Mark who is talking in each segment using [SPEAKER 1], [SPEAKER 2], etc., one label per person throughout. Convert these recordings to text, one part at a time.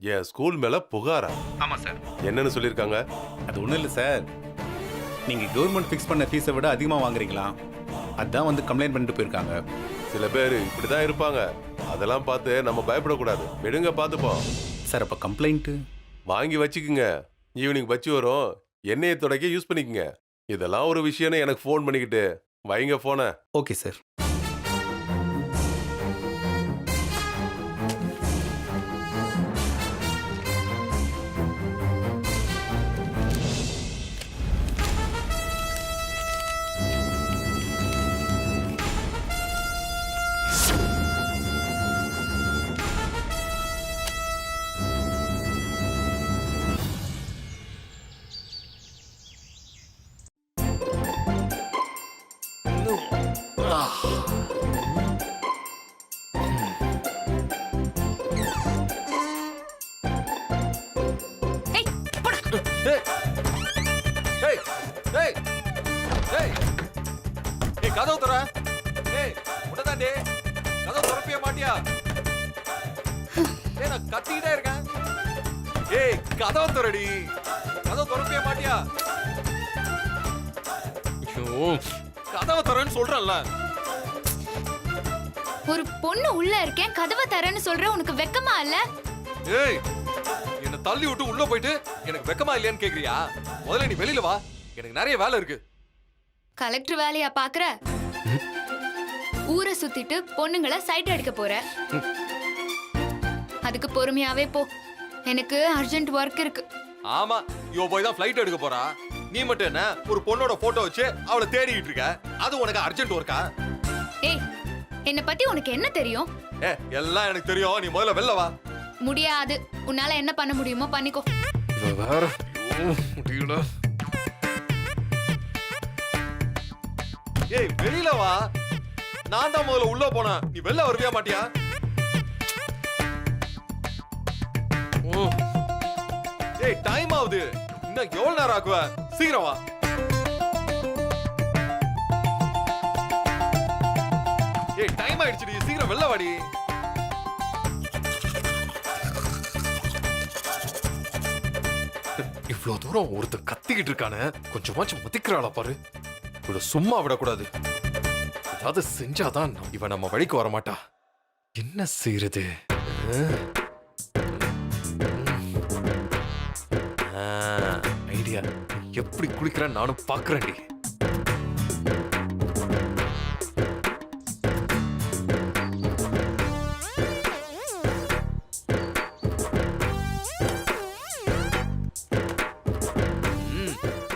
[SPEAKER 1] என் school மேல புகாரா?
[SPEAKER 2] ஆமா sir.
[SPEAKER 1] என்னன்னு சொல்லிருக்காங்க?
[SPEAKER 2] அது ஒண்ணும் இல்ல சார். நீங்க கவர்மெண்ட் ஃபிக்ஸ் பண்ண ஃபீஸை விட அதிகமா வாங்குறீங்களா? அதான் வந்து கம்ப்ளைண்ட் பண்ணிட்டு போயிருக்காங்க.
[SPEAKER 1] சில பேர் இப்படிதான் இருப்பாங்க. அதெல்லாம் பார்த்து நம்ம பயப்படக்கூடாது. விடுங்க பார்த்துப்போம்.
[SPEAKER 2] சார் அப்ப கம்ப்ளைண்ட்
[SPEAKER 1] வாங்கி வச்சுக்குங்க. ஈவினிங் வச்சு வரும். எண்ணெயை துடைக்க யூஸ் பண்ணிக்கங்க. இதெல்லாம் ஒரு விஷயம்னு எனக்கு ஃபோன் பண்ணிக்கிட்டு வைங்க போன.
[SPEAKER 2] Okay sir.
[SPEAKER 3] கதவு தர. ஏய் உடனே கதவு திறப்பிய மாட்டியா? ஏய் நான் கத்திட்டே இருக்கேன். ஏய் கதவு தரடி. கதவு திறப்பிய மாட்டியா? ஐயோ கதவு தரேன்னு சொல்றேன்ல.
[SPEAKER 4] ஒரு பொண்ணு உள்ள இருக்கேன் கதவை தரேன்னு சொல்ற உனக்கு வெக்கமா இல்ல?
[SPEAKER 3] ஏய் என்ன தள்ளி விட்டு உள்ள போயிட்டு எனக்கு வெக்கமா இல்லையான்னு கேக்குறியா? முதல்ல நீ வெளியில வா. எனக்கு நிறைய வேலை இருக்கு.
[SPEAKER 4] கலெக்டர் வேலையா பாக்குற? ஊரை சுத்திட்டு பொண்ணுங்களை சைட் அடிக்க போற. அதுக்கு பொறுமையாவே போ. எனக்கு அர்ஜென்ட் ஒர்க் இருக்கு.
[SPEAKER 3] ஆமா இவ போய் தான் ஃளைட் எடுக்க போறா. நீ மட்டும் என்ன ஒரு பொண்ணோட போட்டோ வச்சு அவளை தேடிட்டு இருக்க? அது உனக்கு அர்ஜென்ட் ஒர்க்கா?
[SPEAKER 4] ஏய் என்ன பத்தி உனக்கு என்ன தெரியும்?
[SPEAKER 3] ஏ எல்லாம் எனக்கு தெரியும். நீ முதல்ல வெளில வா.
[SPEAKER 4] முடியாது. உன்னால என்ன பண்ண முடியுமோ பண்ணிக்கோ.
[SPEAKER 3] இவ வேற முடியல. ஏய் வெளியில வா. நான் தான் முதல்ல உள்ள போனேன். நீ வெளில வரவே மாட்டியா? ஏய் டைம் ஆகுது. இன்னும் எவ்வளவு நேரம் ஆகுவ? சீக்கிரம் வா. ஏய் டைம் ஆயிடுச்சுடி. சீக்கிரம் வெளில வாடி. இவ்வளவு தூரம் ஒருத்தன் கத்திக்கிட்டு இருக்கானே, கொஞ்சமாச்சும் மதிக்கிறாளா பாரு. இவள சும்மா விடக்கூடாது. ஏதாவது செஞ்சாதான் இவன் நம்ம வழிக்கு வர மாட்டா. என்ன செய்யறது? ஐடியா. எப்படி குளிக்கிறேன் நானும் பாக்குறேன்டி.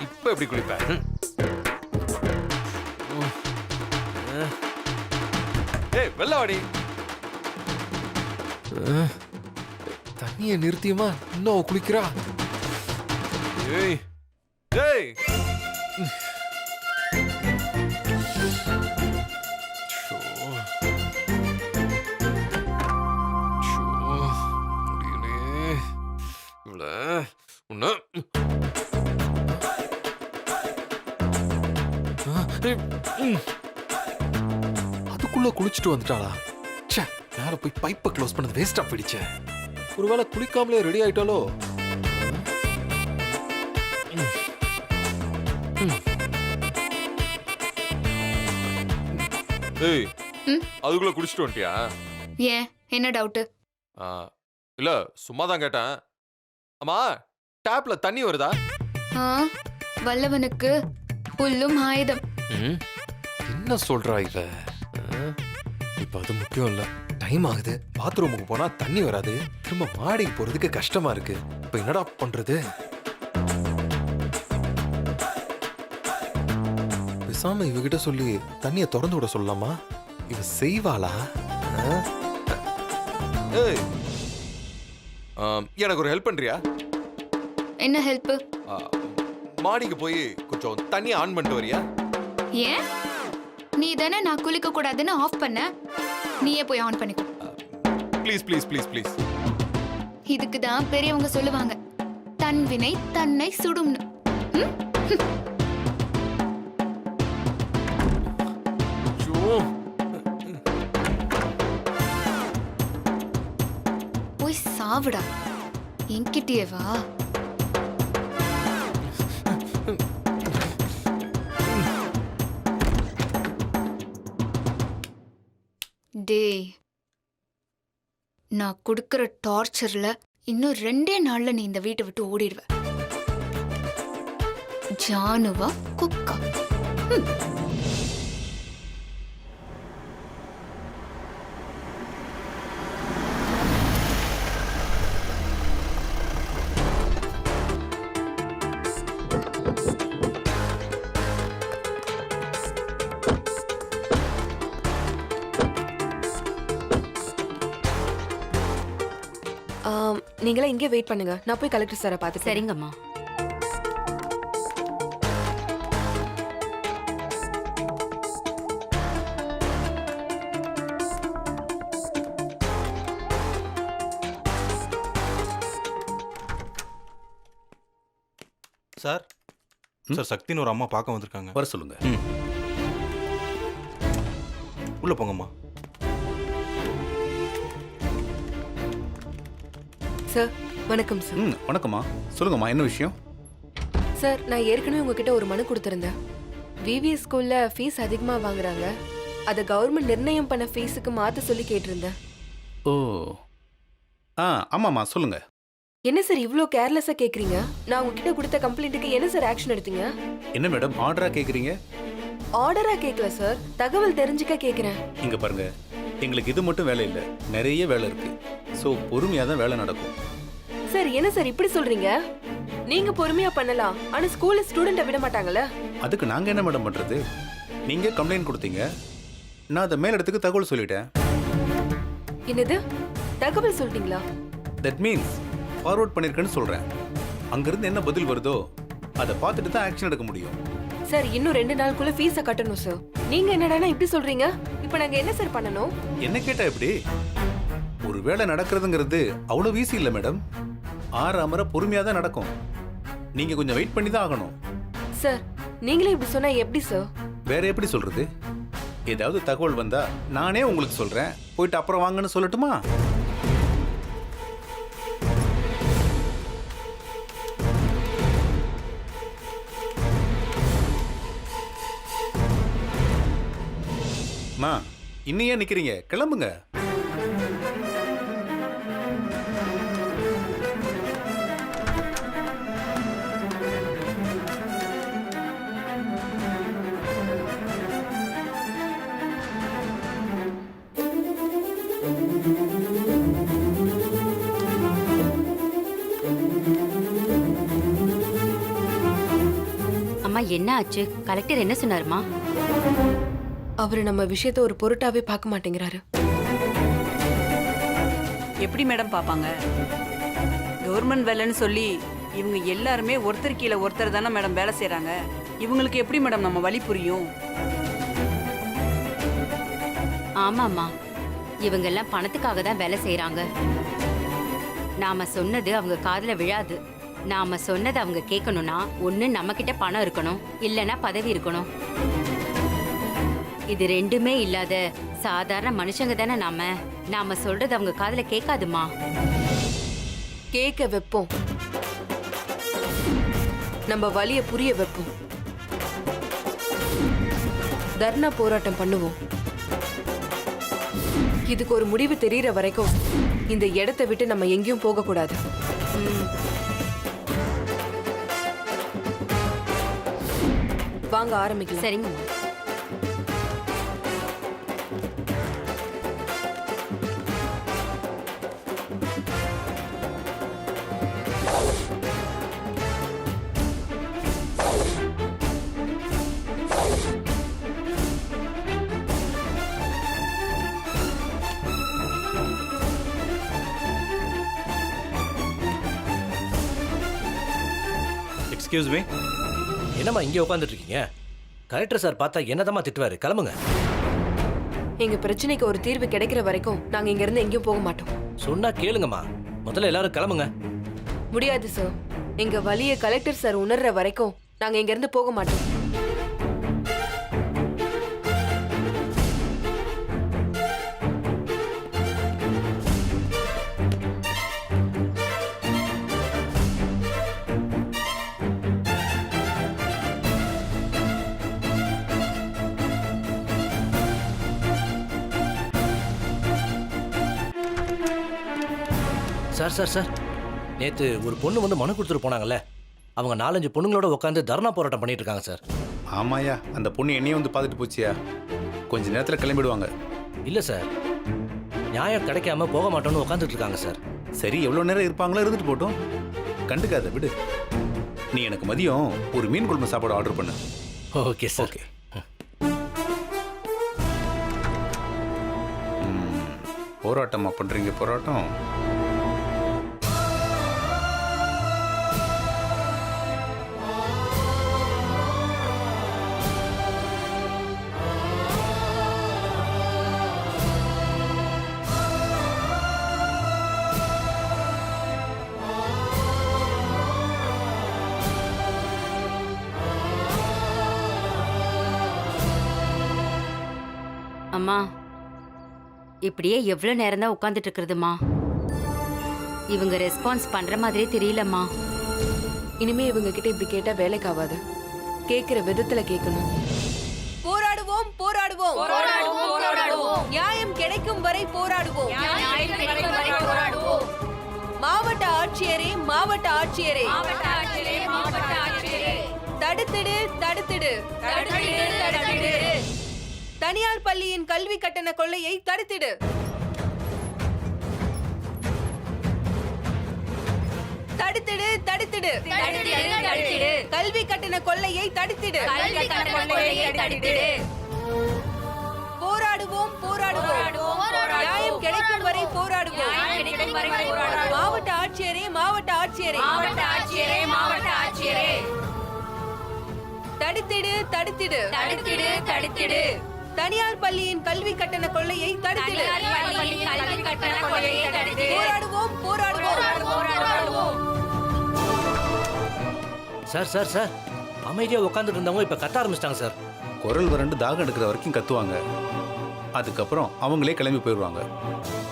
[SPEAKER 3] இப்ப எப்படி குளிப்பேன்? ஏய் வெள்ள வாடி. தண்ணிய நிறுத்தியமா இன்னும் குளிக்கிறா? ஏய் ஏய் முடியலையே இவள உன்ன. அதுக்குள்ள குளிச்சுட்டு வந்துட்டாளா? ச்சே, மேல போய் பைப்பை க்ளோஸ் பண்ணது வேஸ்டா போயிடுச்சே. ஒருவேளை குளிக்காமலே ரெடி ஆயிட்டாலோ? ஏய் அதுக்குள்ள குளிச்சுட்டு வந்துட்டியா?
[SPEAKER 4] ஏன் என்ன டவுட்?
[SPEAKER 3] இல்ல சும்மா தான் கேட்டேன். அம்மா டேப்ல தண்ணி வருதா?
[SPEAKER 4] வல்லவனுக்கு புல்லும் ஆயுதம்.
[SPEAKER 3] என்ன சொல்றா இவ? இப்ப அது முக்கியம் இல்ல. டைம் ஆகுது. பாத்ரூமுக்கு போனா தண்ணி வராது. திரும்ப மாடிக்கு போறதுக்கு கஷ்டமா இருக்கு. இப்ப என்னடா பண்றது? பேசாம இவகிட்ட சொல்லி தண்ணிய திறந்து விட சொல்லலாமா? இவ செய்வாளா? ஏய் எனக்கு ஒரு ஹெல்ப் பண்றியா?
[SPEAKER 4] என்ன ஹெல்ப்?
[SPEAKER 3] மாடிக்கு போய் கொஞ்சம் தண்ணி ஆன் பண்ணிட்டு வரியா?
[SPEAKER 4] ஏன்? நீ தானே நான் குளிக்க கூடாதுன்னு ஆஃப் பண்ண. நீயே போய் ஆன் பண்ணிக்கோ.
[SPEAKER 3] Please please please please.
[SPEAKER 4] இதுக்கு தான் பெரியவங்க சொல்லுவாங்க, தன் வினை தன்னை சுடும்னு. போய் சாவுடா. என்கிட்டயே வா. டேய், நான் கொடுக்கிற டார்ச்சர்ல இன்னும் 2 நாள்ல நீ இந்த வீட்டை விட்டு ஓடிடுவ. ஜானுவா குக்கா.
[SPEAKER 5] நீங்களே இங்கே வெயிட் பண்ணுங்க, நான் போய் கலெக்டர் சாரை பார்த்து.
[SPEAKER 6] சரிங்கம்மா.
[SPEAKER 7] சார் சார் சக்தின்னு ஒரு அம்மா பார்க்க வந்திருக்காங்க.
[SPEAKER 2] வர சொல்லுங்க.
[SPEAKER 7] உள்ள போங்கம்மா.
[SPEAKER 5] சார் வணக்கம் சார்.
[SPEAKER 2] வணக்கம்மா, சொல்லுங்கம்மா, என்ன விஷயம்?
[SPEAKER 5] சார், நான் ஏற்கனவே உங்ககிட்ட ஒரு மனு கொடுத்துருந்தேன். விவிஎஸ் ஸ்கூல்ல ஃபீஸ் அதிகமா வாங்குறாங்க, அதை கவர்மெண்ட் நிர்ணயம் பண்ண ஃபீஸுக்கு மாத்த சொல்லி கேட்டிருந்தேன்.
[SPEAKER 2] ஓ, ஆமாம்மா, சொல்லுங்க.
[SPEAKER 5] என்ன சார் இவ்ளோ கேர்லெஸ்ஸா கேக்குறீங்க? நான் உங்ககிட்ட கொடுத்த கம்ப்ளைண்ட்டுக்கு என்ன சார் ஆக்ஷன் எடுத்தீங்க?
[SPEAKER 2] என்ன மேடம் ஆர்டரா கேக்குறீங்க?
[SPEAKER 5] ஆர்டரா கேட்கல சார், தகவல் தெரிஞ்சுக்க கேக்குறேன்.
[SPEAKER 2] இங்க பாருங்க, எங்களுக்கு இது மட்டும் வேலை இல்லை, நிறைய வேலை இருக்கு. ஸோ பொறுமையாக தான் வேலை நடக்கும்.
[SPEAKER 5] சார் என்ன சார் இப்படி சொல்றீங்க? நீங்க பொறுமையா பண்ணலாம், ஆனா ஸ்கூல்ல ஸ்டூடெண்ட்டை விட மாட்டாங்கல்ல?
[SPEAKER 2] அதுக்கு நாங்க என்ன மேடம் பண்றது? நீங்க கம்ப்ளைண்ட் கொடுத்தீங்க, நான் அதை மேலிடத்துக்கு தகவல் சொல்லிட்டேன்.
[SPEAKER 5] என்னது, தகவல் சொல்லிட்டீங்களா?
[SPEAKER 2] தட் மீன்ஸ் ஃபார்வர்ட் பண்ணிருக்கேன்னு சொல்றேன். அங்கிருந்து என்ன பதில் வருதோ அதை பார்த்துட்டு தான் ஆக்ஷன் எடுக்க முடியும்.
[SPEAKER 5] சார் இன்னும் 2 நாளுக்குள்ள ஃபீஸை கட்டணும் சார். நீங்க என்னடானா இப்படி சொல்றீங்க? இப்போ நாங்க என்ன சார் பண்ணணும்?
[SPEAKER 2] என்ன கேட்டா எப்படி? ஒரு வேலை நடக்கிறதுங்கிறது அவ்வளவு ஈஸி இல்லை மேடம். ஆறாமற பொறுமையாக தான் நடக்கும். நீங்க கொஞ்சம் வெயிட் பண்ணி தான் ஆகணும்.
[SPEAKER 5] சார் நீங்களே இப்படி சொன்னா எப்படி சார்?
[SPEAKER 2] வேற எப்படி சொல்றது? ஏதாவது தகவல் வந்தா நானே உங்களுக்கு சொல்றேன், போயிட்டு அப்புறம் வாங்கன்னு சொல்லட்டுமா? இன்னும் ஏன் நிக்கிறீங்க? கிளம்புங்க.
[SPEAKER 6] அம்மா என்ன ஆச்சு? கலெக்டர் என்ன சொன்னாருமா?
[SPEAKER 5] அவரு நம்ம விஷயத்த ஒரு பொருட்டாவே பார்க்க மாட்டேங்கிறாரு.
[SPEAKER 8] எப்படி மேடம் பாப்பாங்க? கவர்மெண்ட் வேலைன்னு சொல்லி இவங்க எல்லாருமே ஒருத்தர் கீழே ஒருத்தர் தானே மேடம் வேலை செய்யறாங்க. இவங்களுக்கு எப்படி மேடம் நம்ம வழி புரியும்?
[SPEAKER 6] ஆமாம்மா, இவங்க எல்லாம் பணத்துக்காக தான் வேலை செய்யறாங்க. நாம சொன்னது அவங்க காதுல விழாது. நாம சொன்னதை அவங்க கேட்கணும்னா ஒண்ணு நம்ம கிட்ட பணம் இருக்கணும், இல்லைன்னா பதவி இருக்கணும். இது ரெண்டுமே இல்லாத சாதாரண மனுஷங்க தானே நாம சொல்றது அவங்க காதுல கேட்காதுமா.
[SPEAKER 5] கேட்க வைப்போம், நம்ம வலிய புரிய வைப்போம், தர்ணா போராட்டம் பண்ணுவோம். இதுக்கு ஒரு முடிவு தெரியற வரைக்கும் இந்த இடத்தை விட்டு நம்ம எங்கேயும் போக கூடாது. வாங்க ஆரம்பிக்கலாம்.
[SPEAKER 6] சரிங்கம்மா.
[SPEAKER 9] Excuse me. என்னம்மா இங்கே உட்காந்துட்டு இருக்கீங்க? கலெக்டர் சார் பார்த்தா என்னதாம்மா திட்டுவாரு? கிளம்புங்க.
[SPEAKER 5] எங்க பிரச்சனைக்கு ஒரு தீர்வு கிடைக்கிற வரைக்கும் நாங்க இங்க இருந்து எங்கேயும் போக மாட்டோம்.
[SPEAKER 9] சொன்னா கேளுங்கம்மா. முதல்ல எல்லாரும் கிளம்புங்க.
[SPEAKER 5] முடியாது சார், எங்க வலிய கலெக்டர் சார் உணர்ற வரைக்கும் நாங்க இங்க இருந்து போக மாட்டோம்.
[SPEAKER 9] சார் சார் சார் நேற்று ஒரு பொண்ணு வந்து மனு கொடுத்துட்டு போனாங்கல்ல, அவங்க 4-5 பொண்ணுங்களோட உட்காந்து தர்ணா போராட்டம் பண்ணிட்டு இருக்காங்க சார்.
[SPEAKER 2] ஆமாயா, அந்த பொண்ணு என்னையும் வந்து பார்த்துட்டு போச்சியா. கொஞ்ச நேரத்தில் கிளம்பிடுவாங்க.
[SPEAKER 9] இல்லை சார், நியாயம் கிடைக்காம போக மாட்டோம்னு உட்காந்துட்டு இருக்காங்க சார்.
[SPEAKER 2] சரி, எவ்வளோ நேரம் இருப்பாங்களோ இருந்துட்டு போட்டோம், கண்டுக்காத விடு. நீ எனக்கு மதியம் ஒரு மீன் குழம்பு சாப்பாடு ஆர்டர் பண்ணு.
[SPEAKER 9] Okay sir.
[SPEAKER 2] ஓகே. போராட்டமா பண்றீங்க? போராட்டம்
[SPEAKER 6] அம்மா, இப்படியே எவ்வளவு நேரம் தான் உட்காந்துட்டு இருக்கிறதுமா? இவங்க ரெஸ்பான்ஸ் பண்ற மாதிரியே தெரியலம்மா.
[SPEAKER 5] இனிமே இவங்க கிட்ட இப்படி கேட்டா வேலைக்கு ஆகாது. கேக்குற விதத்துல கேட்கணும். போராடுவோம் போராடுவோம் போராடுவோம், நியாயம் கிடைக்கும் வரை போராடுவோம். மாவட்ட ஆட்சியரே மாவட்ட ஆட்சியரே, தடுத்திடு தடுத்திடு தடுத்திடு, தனியார் பள்ளியின் கல்வி கட்டண கொள்ளையை தடுத்திடு. தடுத்திடு தடுத்திடு கல்வி கட்டண கொள்ளையை தடுத்திடு. போராடுவோம் போராடுவோம், நியாயம் கிடைக்கும் வரை போராடுவோம். மாவட்ட ஆட்சியரே மாவட்ட ஆட்சியரே, தடுத்திடு தடுத்திடு தனியார் பள்ளியின் கல்வி கட்டண கொள்ளையை தடுத்திடு. போராடுவோம் போராடுவோம்.
[SPEAKER 9] சார் சார் சார், அமைதியா உட்காந்துட்டு இருந்தவங்க இப்ப கத்த ஆரம்பிச்சிட்டாங்க சார்.
[SPEAKER 2] குரல் வறண்டு தாகம் எடுக்கிற வரைக்கும் கத்துவாங்க. அதுக்கப்புறம் அவங்களே கிளம்பி போயிடுவாங்க.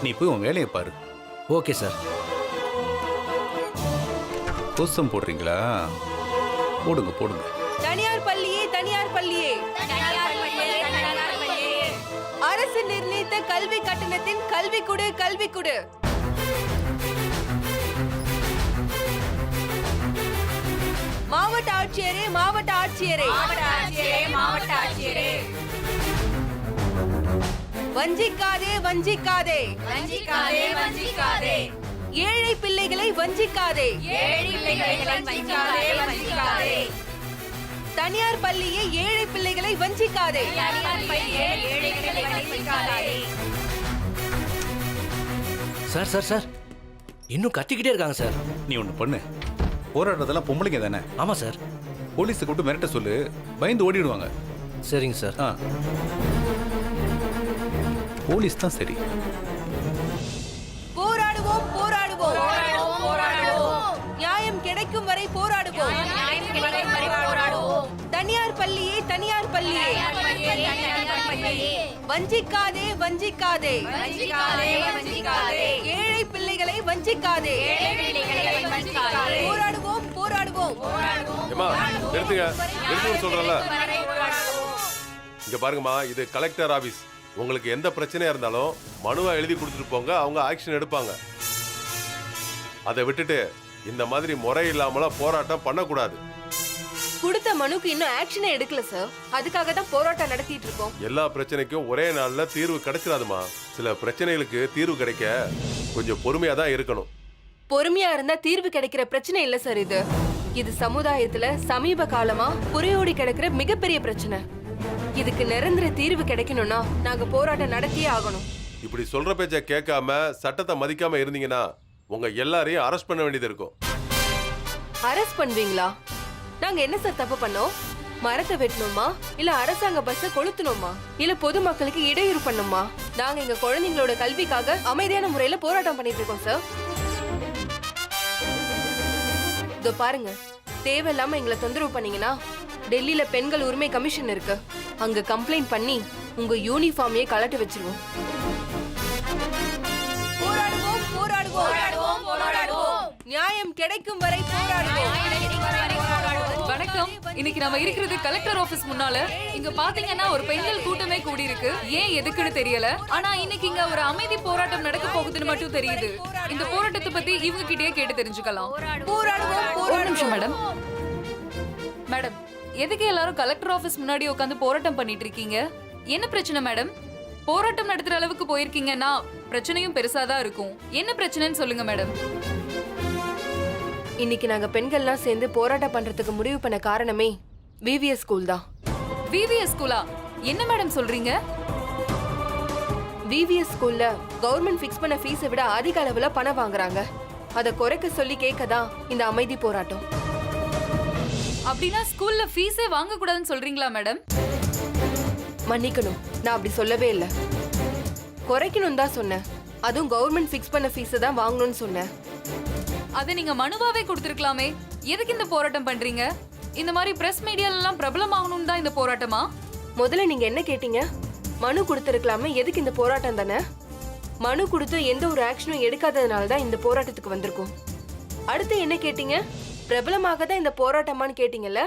[SPEAKER 2] நீ போய் உன் வேலையை பாரு.
[SPEAKER 9] Okay sir.
[SPEAKER 2] கோஷம் போடுறீங்களா? போடுங்க போடுங்க.
[SPEAKER 5] தனியார் பள்ளியே தனியார் பள்ளியே, அரசு நிர்ணயித்த கல்வி கட்டணத்தின் கல்வி கொடு கல்வி கொடு. மாவட்ட ஆட்சியரே மாவட்ட ஆட்சியரே, வஞ்சிக்காதே வஞ்சிக்காதே, ஏழை பிள்ளைகளை வஞ்சிக்காதே. தனியார் பள்ளியே ஏழை பிள்ளைகளை வஞ்சிக்காதே.
[SPEAKER 9] சார் சார் சார், இன்னும் கத்திக்கிட்டே இருக்காங்க சார்.
[SPEAKER 2] நீ ஒன்று பண்ணு, போராட்டத்தெல்லாம் பொம்பளைங்க தானே,
[SPEAKER 9] ஆமா சார்.
[SPEAKER 2] போலீஸை கூப்பிட்டு மிரட்ட சொல்லு, பயந்து ஓடிடுவாங்க.
[SPEAKER 9] சரிங்க சார்.
[SPEAKER 2] ஆ, போலீஸ் தான் சரி.
[SPEAKER 5] போராடுவோம் போராடுவோம், நியாயம் கிடைக்கும் வரை போராடுவோம். தனியார் பள்ளியே தனியார் பள்ளியே, வஞ்சிக்காதே வஞ்சிக்காதே, ஏழை பிள்ளைகளை வஞ்சிக்காதே. போராடுவோம் போராடுவோம்.
[SPEAKER 1] ஏம்மா நிறுத்துங்க, நிறுத்துன்னு சொல்றல. இங்க பாருங்கம்மா, இது கலெக்டர் ஆபீஸ். உங்களுக்கு எந்த பிரச்சனையா இருந்தாலும் மனுவா எழுதி கொடுத்துட்டு போங்க, அவங்க ஆக்ஷன் எடுப்பாங்க. அதை விட்டுட்டு இந்த மாதிரி முறை இல்லாமலாம் போராட்டம் பண்ணக்கூடாது.
[SPEAKER 5] கொடுத்த மனுக்கு இன்னும் ஆக்ஷனே எடுக்கல சார். அதுக்காக தான் போராட்டம் நடத்திட்டு இருக்கோம்.
[SPEAKER 1] எல்லா பிரச்சனைக்கும் ஒரே நாள்ல தீர்வு கிடைச்சிடாதுமா. சில பிரச்சனைகளுக்கு தீர்வு கிடைக்க கொஞ்சம் பொறுமையா தான் இருக்கணும்.
[SPEAKER 5] பொறுமையா இருந்தா தீர்வு கிடைக்கிற பிரச்சனை இல்ல சார். இது சமுதாயத்துல சமீப காலமா புரையோடி கிடக்கிற மிகப்பெரிய பிரச்சனை. இதுக்கு நிரந்தர தீர்வு கிடைக்கணும்னா நாங்க போராட்டம் நடத்தியே ஆகணும்.
[SPEAKER 1] இப்படி சொல்ற பேச்ச கேட்காம சட்டத்தை மதிக்காம இருந்தீங்கன்னா உங்க எல்லாரையும் அரெஸ்ட் பண்ண வேண்டியது இருக்கும்.
[SPEAKER 5] அரெஸ்ட் பண்ணுவீங்களா? நாங்க என்ன சார் தப்பு பண்ணோம்? மரத்தை வெட்டணுமா, இல்ல அரசாங்க பஸ்ஸை கொளுத்தணுமா, இல்ல பொதுமக்களுக்கு இடையூறு பண்ணுமா? நாங்க எங்க குழந்தைங்களோட கல்விக்காக அமைதியான முறையில போராட்டம் பண்ணிட்டு இருக்கோம் சார். இதோ பாருங்க, தேவையில்லாம எங்களை தொந்தரவு பண்ணீங்கன்னா டெல்லியில பெண்கள் உரிமை கமிஷன் இருக்கு, அங்க கம்ப்ளைண்ட் பண்ணி உங்க யூனிஃபார்மையே கலட்ட வச்சிருவோம். போராடுவோம் போராடுவோம், நியாயம் கிடைக்கும் வரை போராடுவோம்.
[SPEAKER 10] வணக்கம். இன்னைக்கு நம்ம இருக்கிறது கலெக்டர் ஆபீஸ் முன்னால. இங்க பாத்தீங்கன்னா ஒரு பெண்கள் கூட்டமே கூடி இருக்கு. ஏன் எதுக்குன்னு தெரியல. ஆனா இன்னைக்கு இங்க ஒரு அமைதி போராட்டம் நடக்க போகுதுன்னு மட்டும் தெரியுது. இந்த போராட்டத்தை பத்தி இவங்க கிட்டயே கேட்டு தெரிஞ்சுக்கலாம். ஒரு நிமிஷம் மேடம். மேடம், எதுக்கு எல்லாரும் கலெக்டர் ஆபீஸ் முன்னாடி உட்காந்து போராட்டம் பண்ணிட்டு இருக்கீங்க? என்ன பிரச்சனை மேடம்? போராட்டம் நடத்துற அளவுக்கு போயிருக்கீங்கன்னா பிரச்சனையும் பெருசாதான் இருக்கும். என்ன பிரச்சனைன்னு சொல்லுங்க மேடம்.
[SPEAKER 5] இன்னைக்கு நாங்க பெண்கள்லாம் சேர்ந்து போராட்டம் பண்றதுக்கு முடிவு பண்ண காரணமே விவிஎஸ் ஸ்கூல் தான்.
[SPEAKER 10] விவிஎஸ் ஸ்கூலா? என்ன மேடம் சொல்றீங்க?
[SPEAKER 5] விவிஎஸ் ஸ்கூல்ல கவர்மெண்ட் ஃபிக்ஸ் பண்ண ஃபீஸை விட அதிக அளவுல பணம் வாங்குறாங்க. அதை குறைக்க சொல்லி கேட்கதான் இந்த அமைதி போராட்டம்.
[SPEAKER 10] அப்படின்னா ஸ்கூல்ல ஃபீஸே வாங்க கூடாதுன்னு சொல்றீங்களா மேடம்?
[SPEAKER 5] மன்னிக்கணும், நான் அப்படி சொல்லவே இல்லை. குறைக்கணும் தான் சொன்னேன். அதுவும் கவர்மெண்ட் ஃபிக்ஸ் பண்ண ஃபீஸை தான் வாங்கணும்னு சொன்னேன்.
[SPEAKER 10] அதை நீங்க மனுவாவே கொடுத்திருக்கலாமே. எதுக்கு இந்த போராட்டம் பண்றீங்க? இந்த மாதிரி பிரஸ் மீடியால எல்லாம் பிரபலம் ஆகணும் தான் இந்த போராட்டமா?
[SPEAKER 5] முதல்ல நீங்க என்ன கேட்டீங்க? மனு கொடுத்திருக்கலாமே, எதுக்கு இந்த போராட்டம் தானே? மனு கொடுத்து எந்த ஒரு ஆக்ஷனும் எடுக்காததுனால தான் இந்த போராட்டத்துக்கு வந்திருக்கோம். அடுத்து என்ன கேட்டீங்க? பிரபலமாக தான் இந்த போராட்டமான்னு கேட்டீங்கல்ல?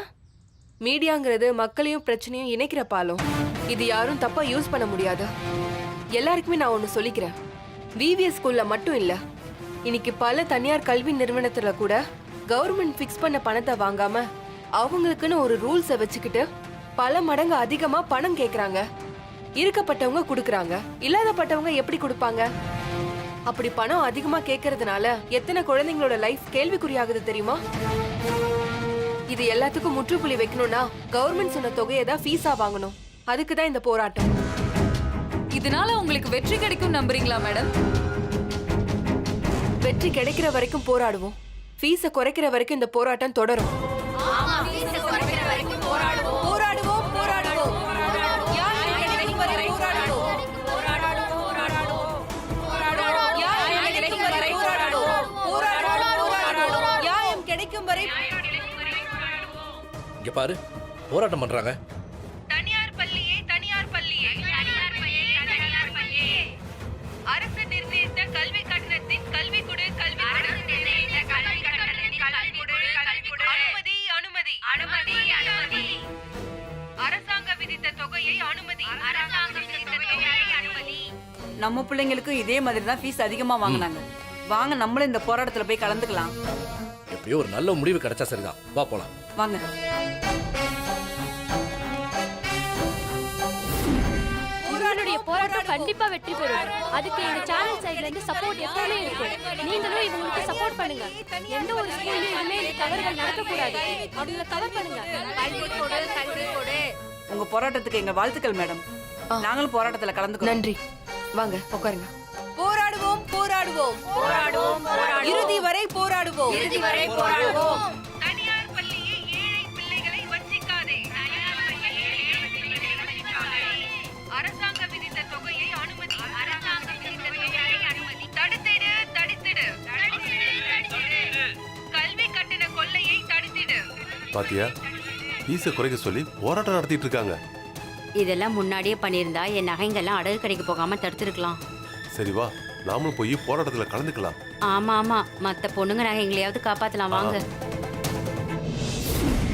[SPEAKER 5] மீடியாங்கிறது மக்களையும் பிரச்சனையும் இணைக்கிற பாலம். இது யாரும் தப்பா யூஸ் பண்ண முடியாது. எல்லாருக்குமே நான் ஒன்று சொல்லிக்கிறேன். விவிஎஸ் ஸ்கூல்ல மட்டும் இல்ல, இன்னைக்கு பல தனியார் கல்வி நிறுவனத்துல கூட கவர்மெண்ட் ஃபிக்ஸ் பண்ண பணத்தை வாங்காம அவங்களுக்குன்னு ஒரு ரூல்ஸை வச்சுக்கிட்டு பல மடங்கு அதிகமா பணம் கேக்குறாங்க. இருக்கப்பட்டவங்க கொடுக்கறாங்க, இல்லாதப்பட்டவங்க எப்படி கொடுப்பாங்க? அப்படி பணம் அதிகமா கேட்கறதுனால எத்தனை குழந்தைங்களோட லைஃப் கேள்விக்குறியாகுது தெரியுமா? இது எல்லாத்துக்கும் முற்றுப்புள்ளி வைக்கணும்னா கவர்மெண்ட் சொன்ன தொகையை தான் ஃபீஸா வாங்கணும். அதுக்கு தான் இந்த போராட்டம்.
[SPEAKER 10] இதனால உங்களுக்கு வெற்றி கிடைக்கும் நம்புறீங்களா மேடம்?
[SPEAKER 5] வெற்றி கிடைக்கிற வரைக்கும் போராடுவோம். ஃபீஸை குறைக்கிற வரைக்கும் இந்த போராட்டம் தொடரும். போராடுவோம், போராடுவோம். நியாயம் கிடைக்கும் வரை போராடுவோம். நியாயம் கிடைக்கும் வரை போராடுவோம். போராடுவோம். நியாயம் கிடைக்கும் வரை.
[SPEAKER 9] இங்க பாரு, போராட்டம் பண்றாங்க.
[SPEAKER 5] தனியார் பள்ளியே, தனியார் பள்ளியே, தனியார் பள்ளியே, தனியார் பள்ளியே. அரசு நிர்ணயித்த கல்வி கட்டணத்தின் கல்வி கொடு, கல்வி அனுமதி, அனுமதி, அனுமதி, அனுமதி. அரசாங்க விதித்த தொகையை அனுமதி, அரசாங்க விதித்த தொகையை அனுமதி. நம்ம பிள்ளைங்களுக்கும் இதே மாதிரி தான் ஃபீஸ் அதிகமா வாங்குனாங்க. வாங்க நம்மளும் இந்த போராட்டத்துல போய் கலந்துக்கலாம்.
[SPEAKER 9] எப்படியோ ஒரு நல்ல முடிவு கிடைச்சா சரிதான். வா போலாம்.
[SPEAKER 8] வாங்க.
[SPEAKER 11] உங்களுடைய போராட்டம் கண்டிப்பா வெற்றி பெறும். அதுக்கு எங்க சேனல் சைடுல இருந்து சப்போர்ட் எப்பவுமே இருக்கும். நீங்களும் இவங்களுக்கு சப்போர்ட் பண்ணுங்க. எந்த ஒரு ஸ்கூல்லையும் இனிமே இந்த தவறுகள் நடக்கக்கூடாது. அவங்கள கவர் பண்ணுங்க. கல்வி கொடு, கல்வி கொடு.
[SPEAKER 8] உங்க போராட்டத்துக்கு எங்க வாழ்த்துக்கள் மேடம். நாங்களும் போராட்டத்துல கலந்துக்கிறோம்.
[SPEAKER 5] நன்றி. வாங்க உட்காருங்க. போராடுவோம், போராடுவோம், போராடுவோம், போராடுவோம். இறுதி வரை போராடுவோம், இறுதி வரை போராடுவோம். தனியார் பள்ளியே ஏழை பிள்ளைகளை வஞ்சிக்காதே. அரசாங்க விதித்த தொகையை அனுமதி, அரசாங்க விதித்த தொகையை அனுமதி. தடுத்திடு, தடுத்திடு, கல்வி கட்டண கொள்ளையை தடுத்திடு.
[SPEAKER 1] பாத்தியா, ஃபீஸை குறைக்க சொல்லி போராட்டம் நடத்திட்டு இருக்காங்க.
[SPEAKER 6] இதெல்லாம் முன்னாடியே பண்ணியிருந்தா என் நகைங்கெல்லாம் அடகு கடைக்கு போகாம தடுத்துருக்கலாம்.
[SPEAKER 1] சரி வா, நாமளும் போய் போராட்டத்துல கலந்துக்கலாம்.
[SPEAKER 6] ஆமா ஆமா, மத்த பொண்ணுங்க நகைங்களையாவது காப்பாத்தலாம். வாங்க.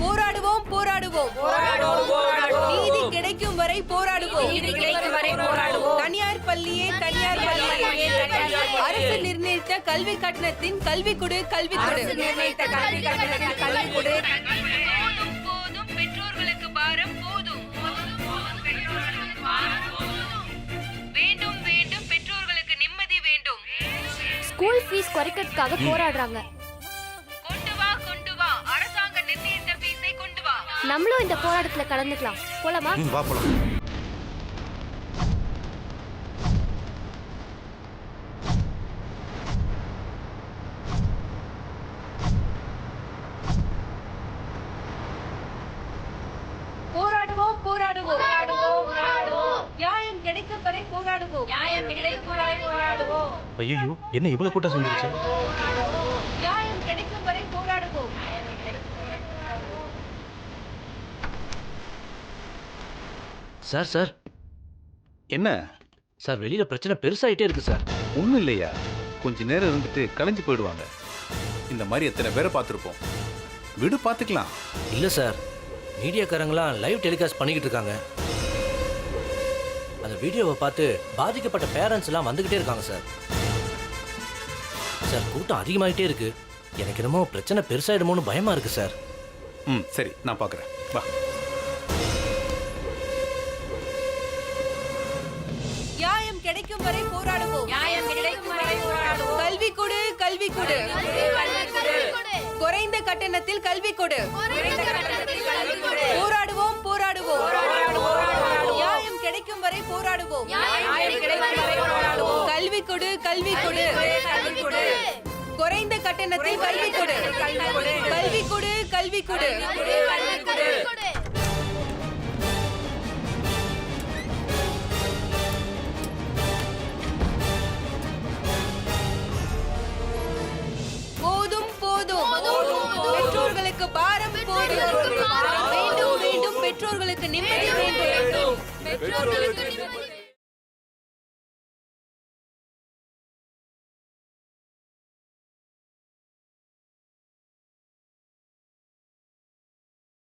[SPEAKER 5] போராடுவோம், போராடுவோம், போராடுவோம், போராடுவோம். நீதி கிடைக்கும் வரை போராடுவோம், நீதி கிடைக்கும் வரை போராடுவோம். தனியார் பள்ளியே, தனியார் பள்ளியே, அரசு நிர்ணயித்த கல்வி கட்டணத்தின் கல்வி கொடு, கல்வி கொடு. நிர்ணயித்த கல்வி கட்டணத்தின் கல்வி கொடு. போதும், போதும், பெற்றோர்களுக்கு பாரம் போதும். வேண்டும், வேண்டும், பெற்றோர்களுக்கு நிம்மதி வேண்டும்.
[SPEAKER 11] ஸ்கூல் ஃபீஸ் குறைக்கிறதுக்காக போராடுறாங்க.
[SPEAKER 5] கொண்டு வா, கொண்டு வா. அரசாங்க நிர்ணயித்த ஃபீஸை கொண்டு வா.
[SPEAKER 11] நம்மளும் இந்த போராட்டத்துல கலந்துக்கலாம். போலாமா?
[SPEAKER 2] வா போலாம்.
[SPEAKER 5] போராடுவோம், போராடுவோம், போராடுவோம், போராடுவோம். நியாயம் கிடைக்கும் வரை போராடுவோம், நியாயம் கிடைக்கும் வரை போராடுவோம்.
[SPEAKER 7] ஐயோ, என்ன இவ்வளவு கூட்டம் வந்துருச்சு?
[SPEAKER 5] நியாயம் கிடைக்கும் வரை போராடுவோம்.
[SPEAKER 9] சார் சார்
[SPEAKER 2] என்ன
[SPEAKER 9] சார், வெளியில பிரச்சனை பெருசாயிட்டே இருக்கு சார்.
[SPEAKER 2] ஒன்றும் இல்லையா, கொஞ்ச நேரம் இருந்துட்டு கலைஞ்சு போயிடுவாங்க. இந்த மாதிரி எத்தனை பேரை பார்த்துருப்போம். விடு பார்த்துக்கலாம்.
[SPEAKER 9] இல்லை சார், மீடியாக்காரங்களாம் லைவ் டெலிகாஸ்ட் பண்ணிக்கிட்டு இருக்காங்க. அந்த வீடியோவை பார்த்து பாதிக்கப்பட்ட பேரண்ட்ஸ் எல்லாம் வந்துக்கிட்டே இருக்காங்க சார். சார் கூட்டம் அதிகமாகிட்டே இருக்கு. எனக்கு என்னமோ பிரச்சனை பெருசாயிடுமோன்னு பயமா இருக்கு சார்.
[SPEAKER 2] ம் சரி, நான் பார்க்குறேன். வா.
[SPEAKER 5] நியாயம் கிடைக்கும் வரை போராடுவோம். கல்வி கொடு, கல்வி கொடு. குறைந்த கட்டணத்தில் கல்வி கொடு. போராடுவோம், போராடுவோம். நியாயம் கிடைக்கும் வரை போராடுவோம். கல்வி கொடு, கல்வி கொடு. குறைந்த கட்டணத்தில் கல்வி கொடு. கல்வி கொடு, கல்வி கொடு.